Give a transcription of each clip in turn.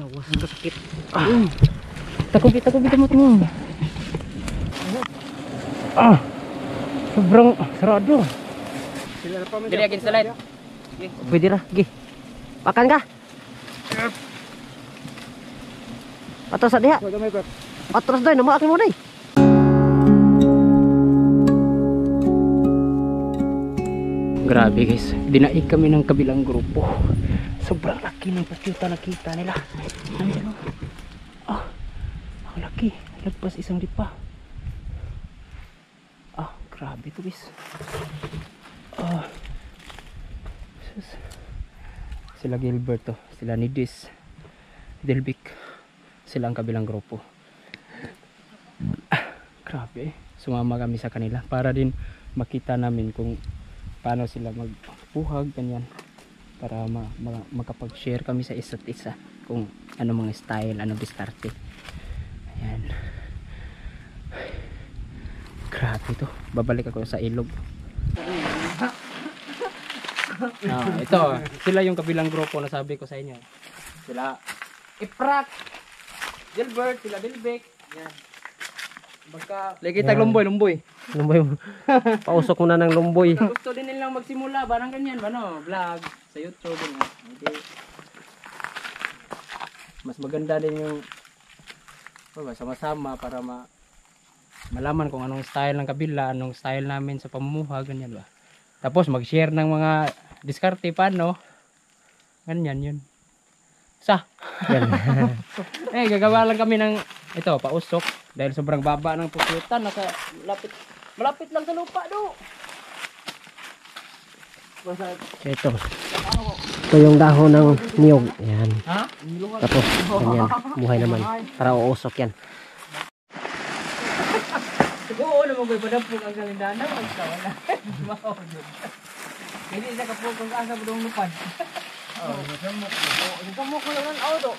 awas ang sakit. Takubi gamot mo. Sobrang sarado. Dili akin sa light. Pwede ra, gi. Pakan ka. Atras sa diha. Atras doy, nama akin mo doy. Grabe guys, dinaig kami ng kabilang grupo. Sobrang laki ng pakyuta nakita nila. Nandiyan o. Ang laki. Lagpas isang lipa. Grabe to guys. Sila Gilberto, sila Nidis, Delvic, sila ang kabilang grupo. Grabe, sumama kami sa kanila para din makita namin kung paano sila magpuhag ganyan, para makapag-share kami sa isa't isa kung ano mga style, ano diskarte. Ayan. Grabe to, babalik ako sa ilog. Ito, sila yung kabilang grupo na sabi ko sa inyo. Sila Iprak, Gilbert, sila Delvic. Yan. Baka lagi tag lumboy. Pausok mo na ng lumboy. Gusto din nilang magsimula, parang ganyan, vlog sa YouTube. Okay. Mas maganda din yung sama-sama para malaman kung anong style ng kabila, anong style namin sa pamumuha, ganyan ba. Tapos mag-share ng mga diskarte paano. Ganyan yun. Gagawa lang kami ng ito, pausok dahil sobrang baba ng pukyutan, malapit lang sa lupa do. Ito yung dahon ng niyog. Ayan. Tapos ganyan, buhay naman para uusok yan. Oo naman ko ipadapog ang kalindana, magkawala. Hindi isa kapag kung asa mo doon lupad. Nasamok ko lang ng auto.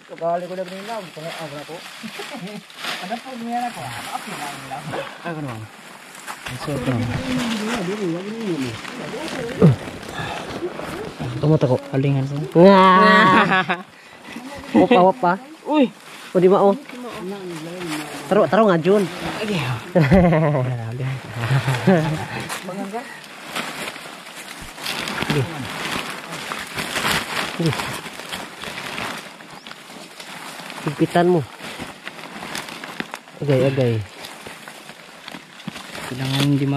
Kakali ko na nila, abra ko. Padapog niya na ko, okay lang nila. Ano naman? Ito tumata ko. Halingan sa. Wapa. Uy! O di ba o? Taro nga Jun. Higpitan mo. Agay. Kailangan hindi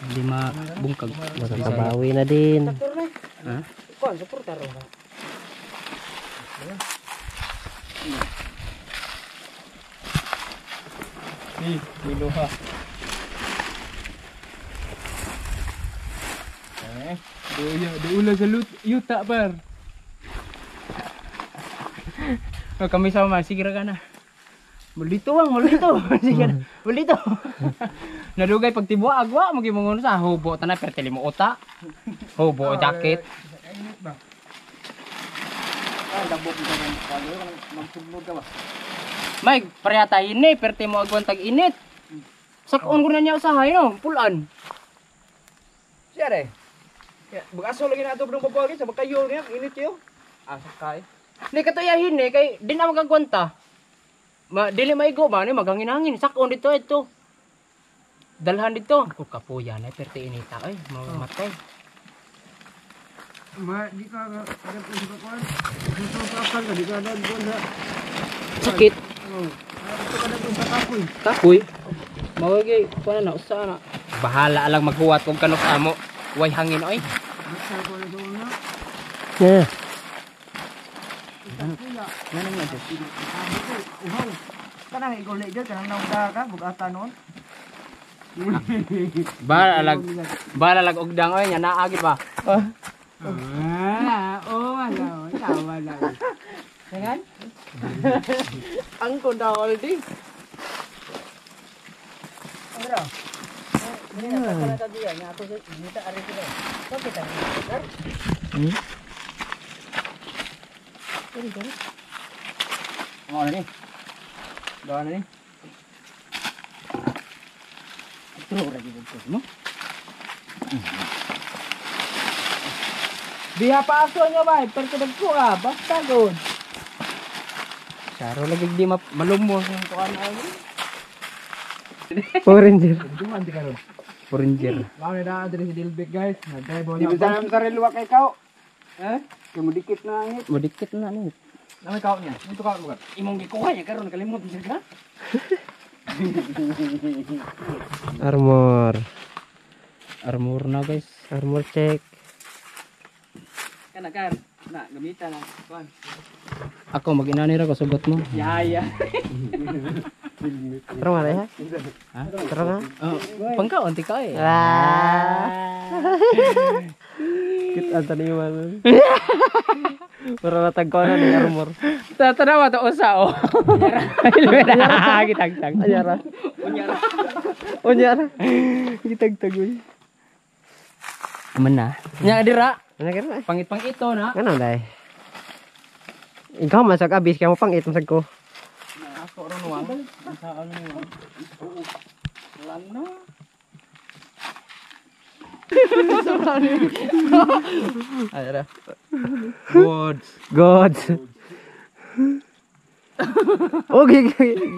hindi mabungkag. Makakabawi na din. Ha? Miluha. Diula sa yuta par. Kami sama, sige ra ka na. Mulito. Sige na. Mulito. Nadugay pag tibuag agwa magimongon sa hubo tanay pertili mo uta. Hubo jacket. Dabog ka ng palo, magsublog ka ba? Mike, parehata ini, perte mo agwan tag init. Sakon ko na niya usahay no, pulan. Siya re. Bagaso lagi na ito ng babagi sa bakayo niya, init yo. Sakay. Ni katuyahin ni kay di na magagwanta. Dili maigo ba ni magangin-hangin. Sakon dito ito. Dalhan dito. Ako kapuya na perte inita ay mamatay. Di ka kada puso ka kuan. Gusto ka akan ka di ka na sakit. Gusto ka na sa kapoy. Kapoy. Mawagi kuan na usa na. Bahala lang maghuwat kung kanok amo. Way hangin oy. Yeah. Ano nga ito? Kanang igolay dyan, kanang naugda ka, bugata noon. Balalag ugdang oy, nya naagi pa. Wala. Jangan? Ang kundawal di. Ano? Ini apa tadi ya? Nya aku minta ari kita. Kok kita? Ini. Mana ni? Doa ni. Terus lagi betul, no? Biha pa aso nyo ba? Pero ko basta good. Saro lagi di malumos yung tuan ay. Ranger. Duman di karon. Ranger. Mao na diri si Dilbek guys. Nagdrive Di na. bisa sa relwa kay kau. Eh? Kumudikit na angit. Modikit na ni. Nang kaon niya. Ito kaon mo ka. Imong gikuha ya karon kalimot siya ka. Armor. Armor na guys. Armor check. Kana kan. Na gamitan na. Kuan. Ako mag-inani ra ko sugot mo. Ya. Terus mana ya? Ha? Terus na? Oh, pangkaon ti ka eh. Kita tadi mana? Para natagkonan ni armor. Tatanawa to usa o. Gitagtag. Anyara. Onyara. Gitagtag uy. Aman na. Nya dira. Ano kira? Pangit ito na. Ano dai? Ikaw masak abis kaya mo pangit masag ko. Ako ron wang. Sa ano mo? Wala na. Ayara. Good. God. Okay,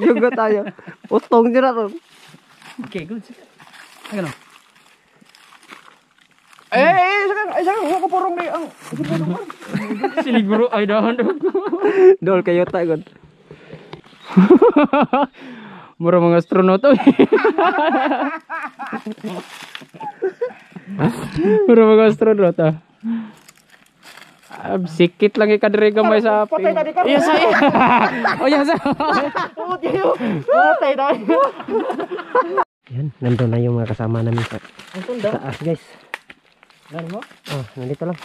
juga tayo. Utong dira ron. Okay, good. Ano? Saka ko porong ni ang Siliguro ay dahon. dol kayo ta god. Mura mga astronaut oy. Mura mga astronaut ah. Sikit lang ikadre gamay sa Patay tadi ka. Iya say. Oh iya say. Patay dai. Yan, nandun na yung mga kasama namin sa taas guys. Ano mo? Oh, nandito lang.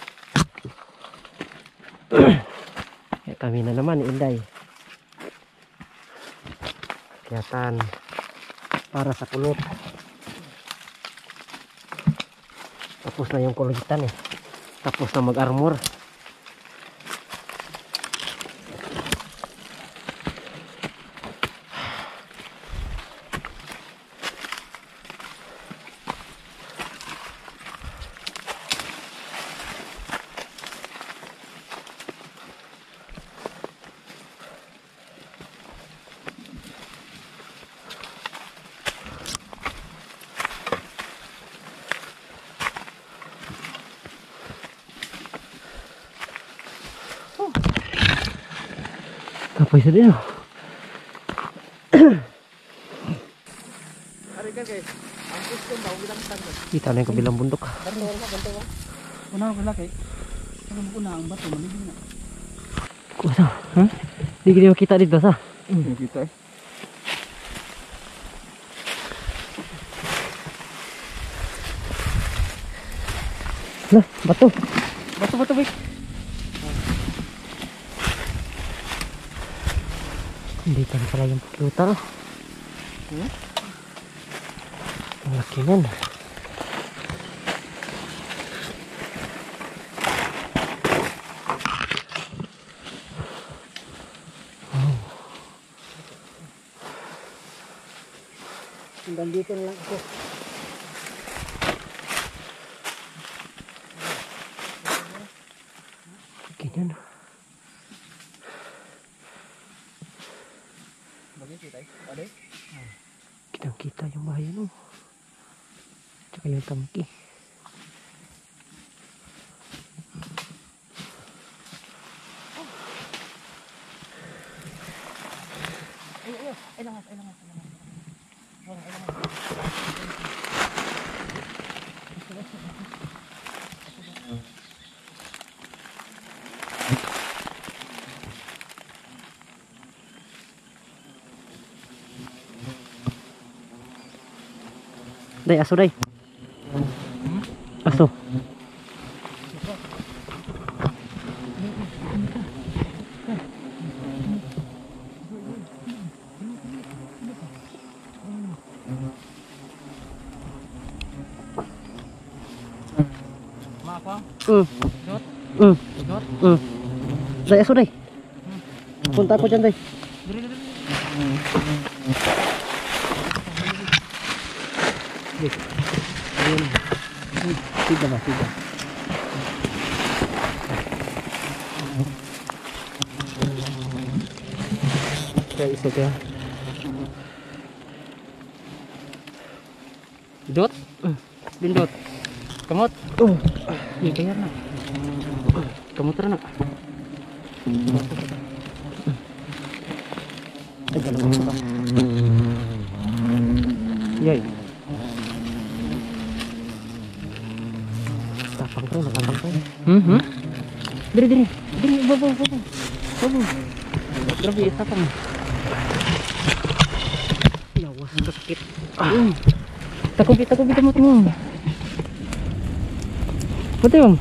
Kami na naman ni Inday. Kiyatan para sa kulot. Tapos na yung kulitan eh. Tapos na mag-armor. Apa isa din oh. Kita na yung kabilang bundok. Una ko laki. Ano mo na ang bato man na. Kusa, ha? Di gini makita dito sa. Kita. Lah, batu. Bato bik. Hindi pa pala yung pagluta no. Ang laki nun. Hanggang dito na lang ako. Ganyan. Kitang-kita yung bahay no. Tsaka yung tangki. Day, aso day. Aso. Maapa? Dot. Dot. Day, aso day. Punta ako dyan day. Tiga ba, tiga. isog ya. Dot. Lindot. Kamot. Iya kaya na. Kamot ra na. Yay. Tapang ko, nakapang ko. Diri. Bobo. Grabe isa pa. Yawas sakit. Takubi kamot mo. Pati bang?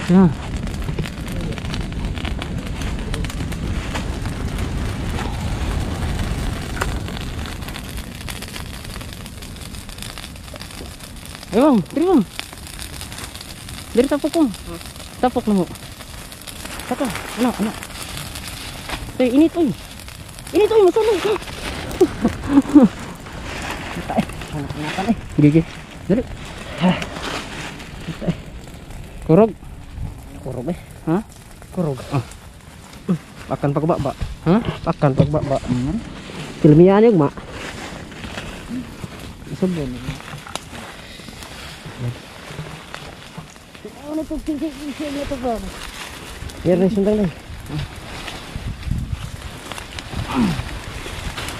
Ya. Ayo bang, bang. Dari tapok mo. Tapok mo. Satu, anak. Ini tuh, masulong ka. Anak-anakan Gigi. Dari. Kurog. Hah? Kurog. Akan pagbaba. Hah? Akan pagbaba. Filmian yung mak. Isubon. Ano to kisih to ba? Yan rin sundang lang.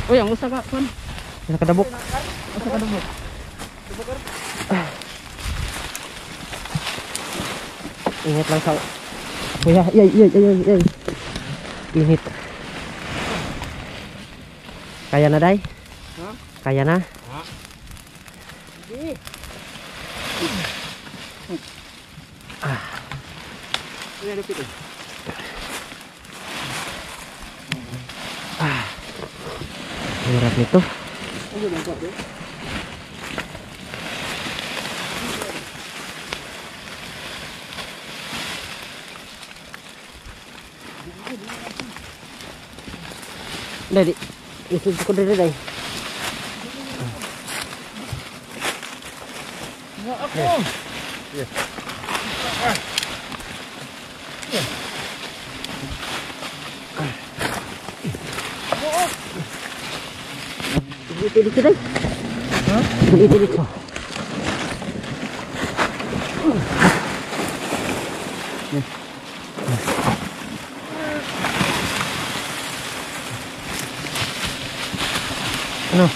Oh, yang usah kak, kan? Nakadabok. Usah kadabok. Ingat lang sa. Kuya, yay. Init. Kaya na, Day? Ha? Kaya na? Sige. Ini ada pito. Hirap nito. Dari, itu ko dari Day. Ya aku. Itu dito Day. Hah? Itu dito. Ano?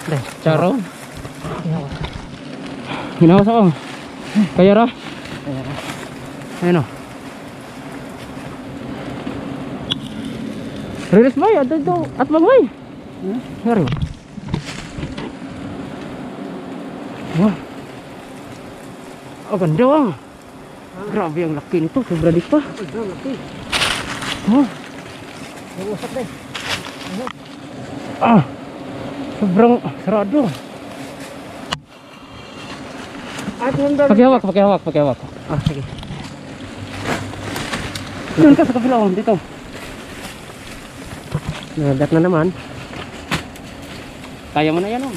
Deh, Caro. Hinawas. Hinawas ako. Kaya ra. Ayun o. Riris bay, ato ito. At magbay. Ngari. Wah. Oh, ganda ah. Grabe ang laki nito. Sobra dik pa. Laki. Oh. Wasak Day. Ah. Sobrang sarado. Pakai hawak. Ah, sige. Doon ka sa kabila, dito. Nagat na naman. Kaya mo na yan, oh.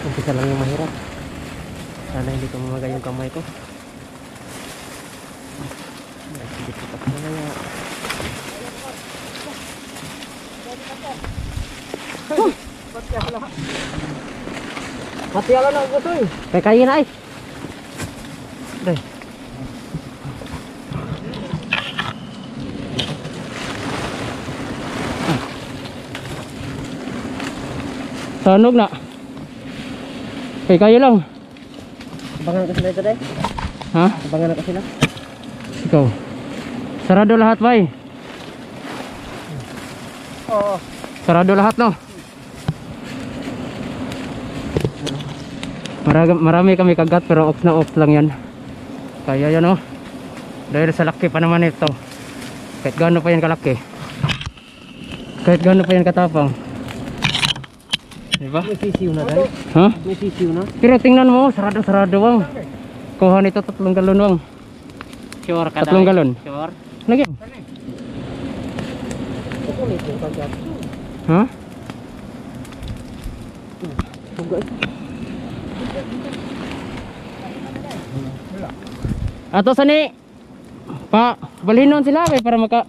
Umpisa lang yung mahirap. Sana hindi ko mamagay yung kamay ko. Sige po pa na. Mati ala na ko toy. Kaya na ay. Deh. Sanog na. Kaya lang. Abangan ka sila ito Day. Ha? Abangan ka sila. Ikaw. Sarado lahat, bay. Oo. Sarado lahat, no? Marami kami kagat pero off na off lang yan. Kaya yan, oh. Dahil sa laki pa naman ito. Kahit gaano pa yan kalaki. Kahit gaano pa yan katapang. Diba? May sisiw na Day. Ha? May sisiw na. Pero tingnan mo, sarado bang. Kuha nito 3 galon bang. Sure ka 3 galon. Sure. Lagi. Kukulit yung kagat. Ha? Ato sani pa balhinon sila kay para maka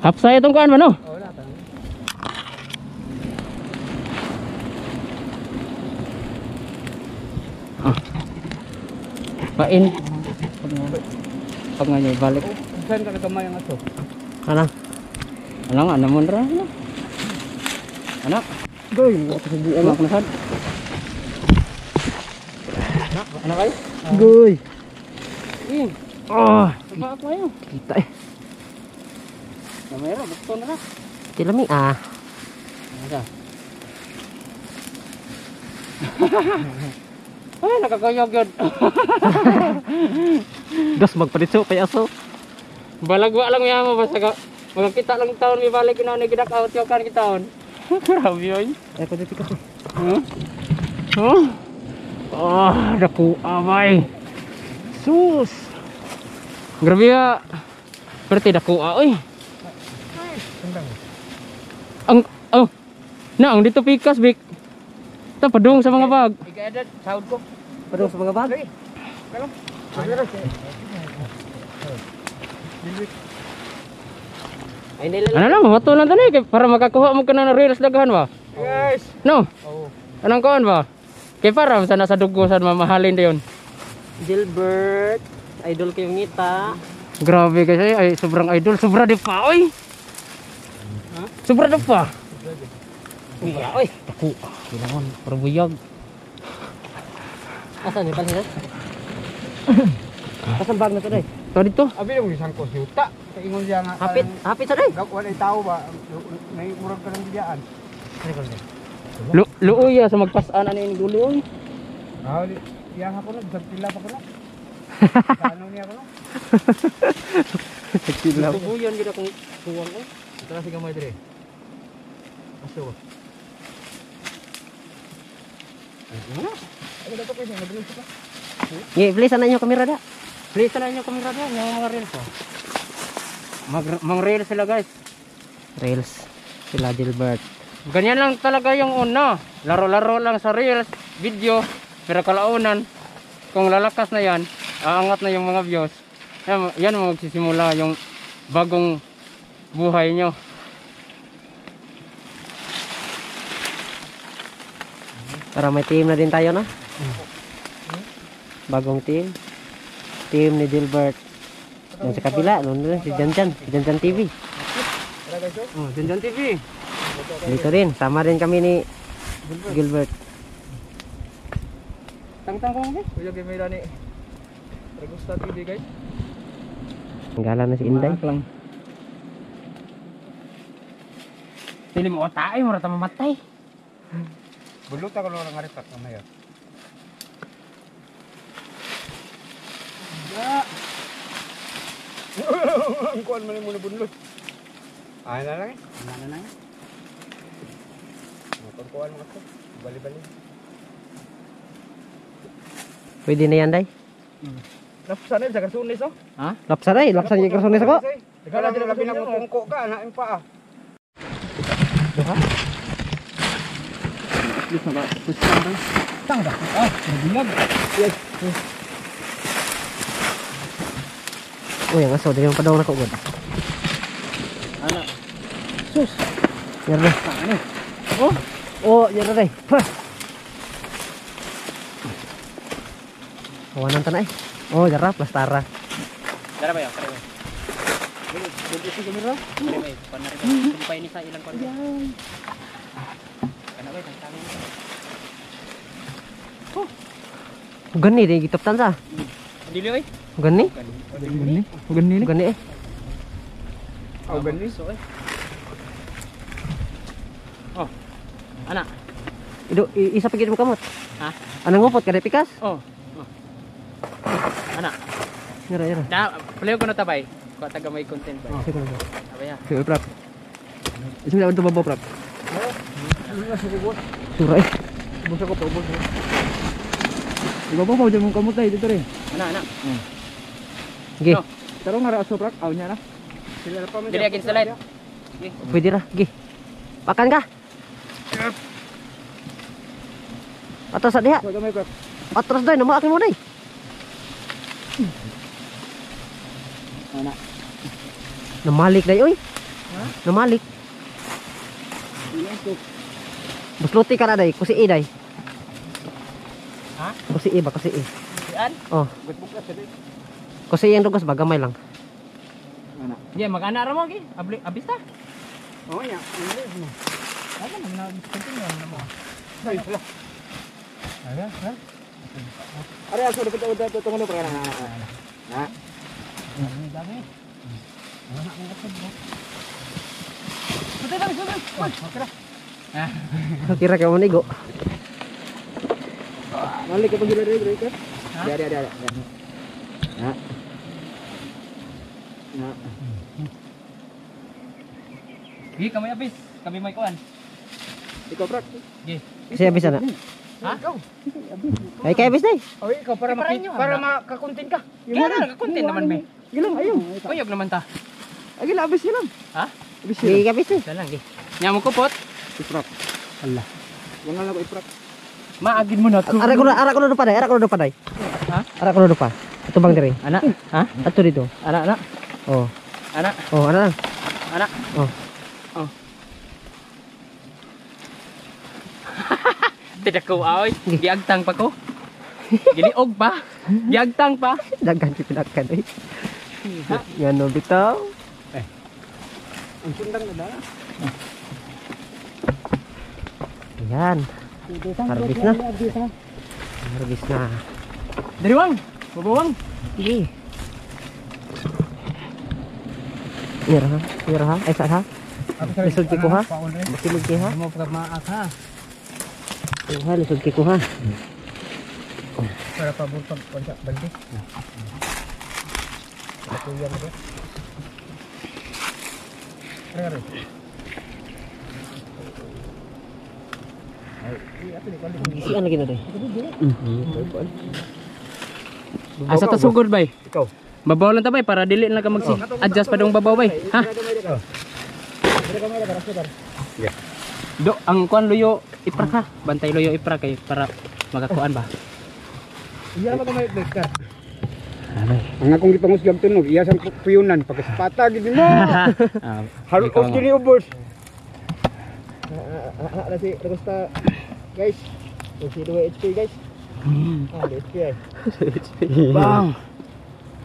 hapsay itong kuan ba no? Pain pag nga niya balik. Saan ka nagamay ang ato? Ano? Alang ana mo ra no. Anak. Goy, Anak na sad. Anak kayo? Goy. Eh, Oh, pa ako ayo. kita eh. Kamera bukton na. Tilami ah. Ada. Ay, nakakayog yun. Gas magpaditso kay aso. Balagwa lang yan mo basta ka. Magkita lang taon may balik na ni gidak out yung kan taon. Grabe yun. Eh pwede pikas. Huh? Huh? Ah, daku amay. Sus. Grabe ya. Berarti daku oy. Ang naang dito pikas bik. Ta padung sa mga bag. Ika-edit, sahod ko. Padung sa mga bagay. Ay nila. Ano lang, mato lang tani kay para makakuha mo kana na reels daghan ba? Guys! No. Oo. Anong kuan ba? Kay para sana sa dugo sa mamahalin dayon. Gilbert, idol ko yung ngita. Grabe kasi ay sobrang idol, sobra di pa oy. Sobra di pa. Oy, taku. Kailangan para buyag. Asan ni palhin? Asan bag na to day? To dito. Abi mo isang ko yuta. Kaingon siya nga. Hapit, hapit sa day. Wala ay tao ba? May murag ka ng bigyan. Luoy sa magpasan ani ni guloy. Ah, yang ako na, pila pa ko na. Paano niya ako na? Tubuyan gid akong kuwang oy. Tara sige mo dire. Aso. Ano dapat ko siya nagluto pa? Ngi, please ana inyo kamera da. Please na niyo kamera diyan yung mga reels. Mang reels sila guys. Reels. Sila Gilbert. Ganyan lang talaga yung una. Laro-laro lang sa reels, video. Pero kalaunan, kung lalakas na yan, aangat na yung mga views. Yan magsisimula yung bagong buhay nyo. Para may team na din tayo na. Bagong team. Team ni Gilbert. Yung sa kabila, noon si Janjan. Si Janjan TV. Oh, Janjan TV. Dito rin. Sama rin kami ni Gilbert. Tang-tang ko mo. Kuya Gemira ni. Regusta TV guys. Ang gala na si Inday. lang. Pili mo tayo, mura ta mamatay. Bulot ako lang ngaritak mamaya. Ya. Ang kuan man mo na bunlot. Ay na lang eh. Ano na? Kuan mo ko. Bali-bali. Pwede na yan, Day. Napsana sa kasunis oh. Ha? Lapsaray. Lapsan yung kersones ako. Kala dili ka pinagtungko ka na impa ah. Please na ba? Push lang ba? Tangga. Ah, nabilag. Yes. Uy, ang aso. Dali yung padaw na ko. Ano? Sus. Yan na. Ano? Oh. Oh, yan na, Day. Ha. Kawanan ta na eh. Oh, jarap. Plastara. Dara ba yun? Dara ba yun? Dito si kamera? Dara ba yun? Panari ba? Sumpay ni sa ilang kon. Kana ba yun? Tangtangin mo. Gani, Day. Gitaptan sa. Dili oy. Gani. Gani. Gani ni. Gani eh. Oh gani. So eh. Oh. Ana. Isa pagid mo kamot. Ha? Anong ngupot kada pikas? Oh. Ana. Yara, yara. Na, play ko na tabay. Ko taga may content ba? Sige na. Abay ha. Sige prap. Ismi na babaw prap. Sura eh. Busa ko pa ubos. Ibabaw mo dyan mong kamot dito rin. Ana. Gi. No. Tarong nga raso prap. Aw niya na. Dili against the light. Pwede ra. Gi. Pakan ka. Atras sa diha. Wag gamay ko. Atras day, namaak mo day. Ana. Namalik day oy. Ha? Namalik. Busluti ka na day, kusi day. Ha? Kusi ba, kusi. Yan. Oh, Buklas sa di. kusi yung dugas ba gamay lang. Ana. Di mag-ana ra mo gi. Abis ta. Oh ya. Ano na continue na mo. Ay, sala. Ara, ha? Ara, so dapat dapat tungo pa kana. Ha? Dami. Kira ka manigo. Malik ka pagila diri ka. Ada. Ha? Na. Gi kami abis. Kami may kuan. Ikaw prak. Gi. Kasi abis na. Ha? Ay kay abis day. Oy, ikaw para para makakontent ka. Kaya na nagka-content naman me. Gilang ayo. Uyog naman ta. Agila abis gilang. Ha? Abis Di abis day. Dalang gi. Nya mo kupot. Iprak. Allah. Wala na ko iprak. Maagin mo na to. Ara ko na pa day, ara ko na pa day. Ha? Ara ko na pa. Ato bang diri. Ana. Ha? Ato dito. Ana. Oh. Ana. Oh, ana lang. Ana. Oh. Oh. Tidak ko aoy. Giagtang pa ko. Giliog pa. Giagtang pa. Dagan si pinakan day. Ngano bitaw? Ang sundang na dala. Yan. Harbis na. Harbis na. Dariwang. Babawang. Sige. Ira ha? Ay sa ha? Lisod ki ko ha? Makilig ki ha? Mo pag maak ha. Kuha, lisod ki ko ha? Para pabor pag konsa balde. Ako yan ba? Ara. Isian lagi na day. Asa ta sugod bay? Ikaw. Babaw lang ta bay para dili na ka adjust pa dong babaw bay. Ha? Do ang kuan luyo ipra ka. Bantay luyo ipra kay para magakuan ba. Iya ba kamay break ka? Ang akong gipangusgab tunog, iya sang puyunan pagkasapata gid mo. Halo of kini ubos. Ana si Rosta guys. O si 2 HP guys. Ah, HP ay. Bang.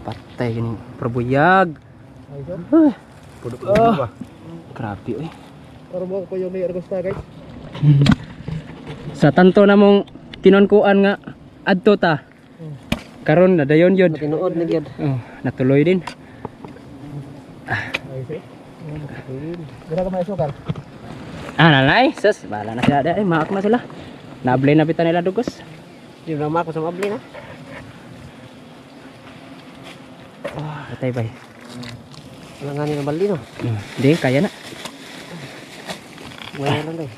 Patay gini probuyag. Ay so. Pudok ba? Grabe oy. Para mo ko yung ni Rosta guys. Sa tanto namong kinonkuan nga adto ta. Karon na dayon yun. Tinuod na gyud. Oh, natuloy din. Ay so. Dira ka may sukar. Ah, nanay, sus, bahala na sila dahil, maak na sila. Nablay na bitan nila dugos. Di na mako sa mabli na. Patay bay. Wala nga ni bali no. Hindi, kaya na. Wala lang day.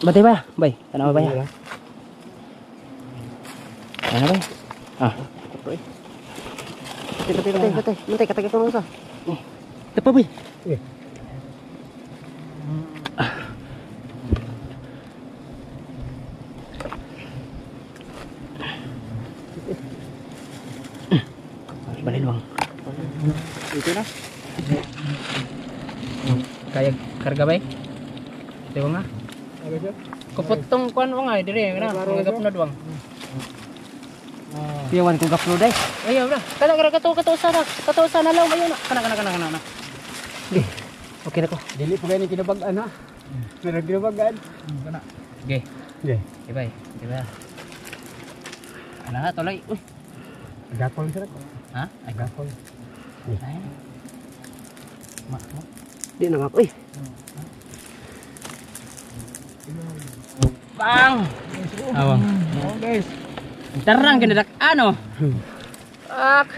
Batay ba? Bay, tanaw ba ya? Ano ba? Ah, Patay. Mantay katagay ko sa. tepa bay. Balik luang. Ito na. Kaya karga bay? Dewa nga. Aga siya. Kuputong kuan mo nga, dire na. Ngagap na duwang. Piyawan ko gaplo day. Ayaw na. Kada kato sana lang ayo na. Kana. Okay na ko. Dili po gani kinabagan ha. Pero kinabagan. Kana. Okay. Okay. Ibay, diba? Ano nga tuloy? Uy. Gapol sila ko. Ha? Ay Gapol. Ay. Di na mako. Uy. Bang! Awang. Oh guys. Tarang kinadak ano? Ak.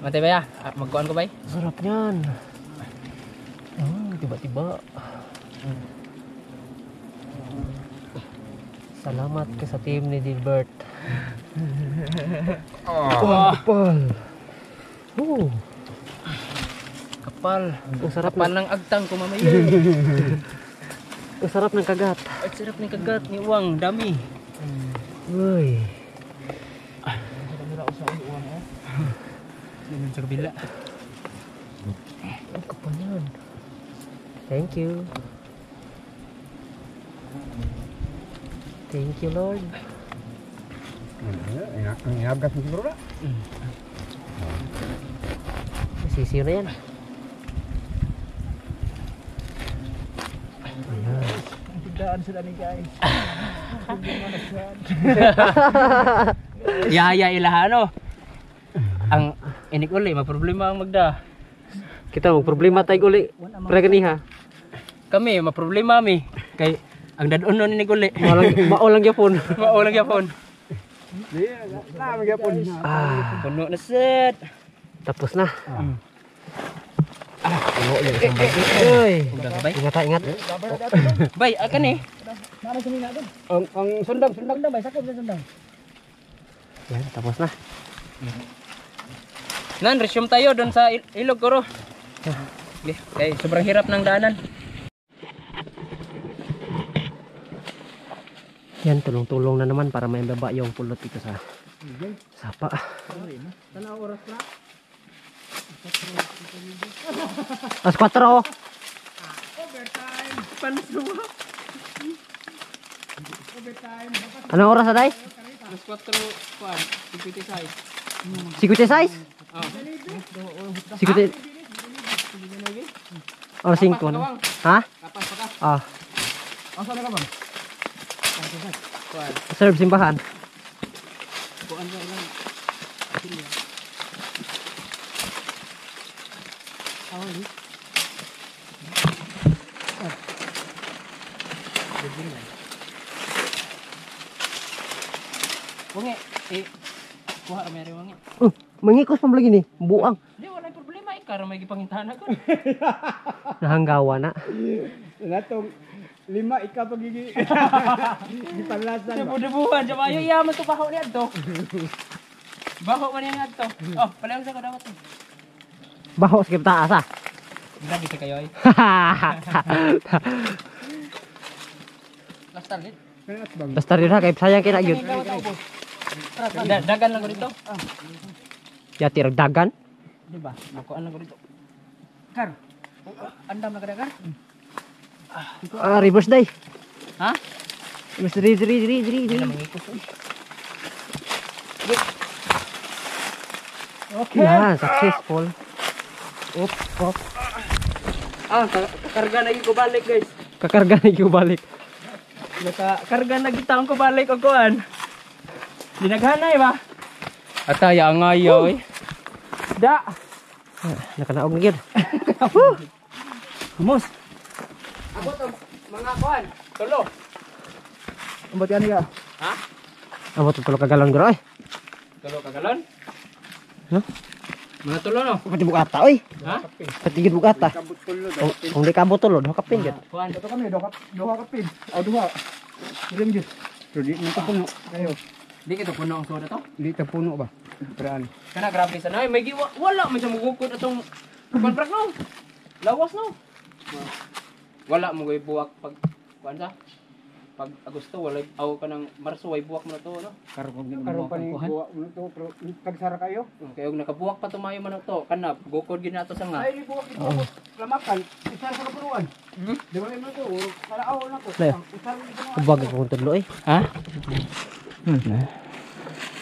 Matay ba ya? Magkuhan ko ba? Sarap niyan. Tiba-tiba. Salamat ka sa team ni Dilbert. Kapal. Kapal. Ang sarap Kapal ng agtang ko mamaya. Ang sarap ng kagat. Ang sarap ng kagat ni Uwang, dami. Uy. Ganun sa kabila. Ang kapal yan. Thank you. Thank you, Lord. Ang inagas mo siguro na. Sisiyo na yan. Ayan. Tidaan sila ni guys. Yaya ilahano. Ang inik uli, maproblema ang magda. Kita mo, problema tayo uli. Para ganiha. Kami, maproblema mi. Kay ang dadon nun inik uli. Maulang yapon. Maulang yapon. Di, na magyapon. Puno na set. Tapos na. Puno ulit isang bagi. Uy. Bay. Ingat ha, ingat. Bay, akan eh. Ang sundang bay, sakop sa sundang. Yan, tapos na. Nan, resume tayo doon sa ilog koro. Okay, sobrang hirap ng daanan. Yan, tulong-tulong na naman para may baba yung pulot dito sa sapa. Tanaw oras na. As 4. Overtime. Pansuwa. Overtime. Anong oras na day? Mas 4 kuan, 56. Sikute size? Sikute. Oras 5 na. Ha? Kapas pa ka. Ah, Asa na ka bang? Kuan. serve simbahan. Kuan ka lang. Wangi, kuha ra may wangi. Mangikos pa lagi ni. Buang. Di wala problema ikar may gipangintahan ako. Nahanggawa na. Latong 5 ika pagigi. Gipanlasan. Debu-debuhan sa mayo iya man to baho ni adto. Baho man ni adto. Oh, palayong sa kadawat. Baho sa taas ah. Lagi sa kayo ay. Last target. Basta rin ha, kay sayang kina gyud. Dagan lang ko dito. Yati rag dagan. Di ba? Makuan lang ko dito. Kar. Andam na kada kar. Ah, reverse day. Ha? Reverse day. Hindi na mangikos. Okay. Yan, successful. Op. Ah, karga lagi ko balik guys. Kakarga na yung balik. Karga na kita ko balik og kuan. Dinaghanay ba? Ataya ang ayo eh. Da. Nakanaog na gyud. Amos. Ako to mga kuan. Tulo. Ambot yan ka. Ha? Amo to tulo ka galon gro eh. Tulo ka galon? No? Mga tulo no? Pati bukata oy. Ha? Pati gid bukata. Kabut tulo. Kung di kabot tulo, do kapin gyud. Kuan. Ito kami, duha ka pin. O duha. Ilang jud. So di mo puno kayo. Di kita puno ang soda to. Di ta puno ba? Peraan. Kana grabe sa nay, may wala man siya mugukod atong konbrak no. Lawas no. Wala mo gay buwak pag kuan sa. Pag Agosto wala aw ka ng Marso way buwak mo na to no. Karon pa ni buwa mo to pero tagsara kayo. Kaya og nakabuwak pa tumayo man to kana gukod gid nato sa nga. Ay di buwak ito. Lamakan. Isar sa kapuruan. Di ba mo to? Para aw na ko. Layo. Isar mo. Kubag ko tudlo eh. Ha?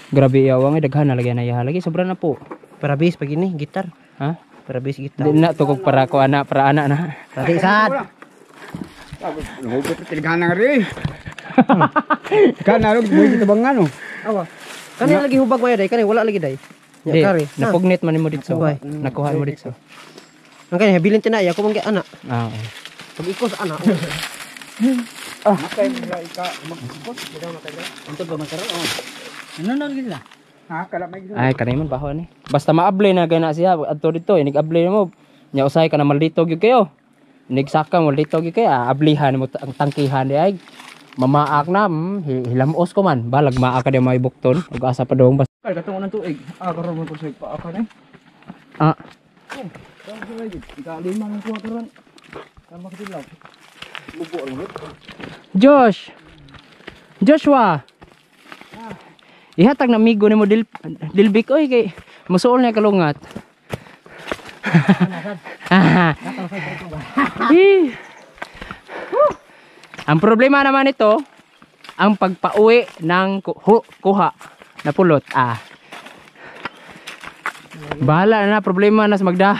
Grabe yawang daghan na lagyan na iya lagi sobra na po. Para bass pag ini gitar. Ha? Para bass gitar. Di na tukog para ko ana para ana na. Tadi sad. Huwag tinigana nga rin. Kana rin, buhay kita bang ano? Awa. Kani lagi hubag mo day, kani wala lagi day. Di, Ya kari. napugnit man mo dito. Sabay. Nakuha mo dito. Ang kani habilin tinaya ko mangge ana. Ah. Pag ikos ana. Matay mo lang ika mag-ikot. Unto ba magkaroon? Oh. Ano gila? Ha, kala may gina. Ay, kanay man baho ni. Basta ma-apply na gana siya adto dito, inig-apply mo. Nya usay ka na maldito gyud kayo. Inig-saka mo dito gyud kay ablihan mo ang tangkihan di ay. Mamaak na, hilamos ko man. Balag maak ka di may bukton. Ug asa pa dong basta. Ay, katong unang tuig. Karon mo ko sa pa ako ni. Ah, Ika lima ng kuha karon. Tama ka dilaw. Josh. Joshua. Ihatag na amigo nimo Dilbik oy kay musuol niya kalungat. Ang problema naman ito, ang pagpauwi ng kuha na pulot. Bahala na, problema na sa Magda.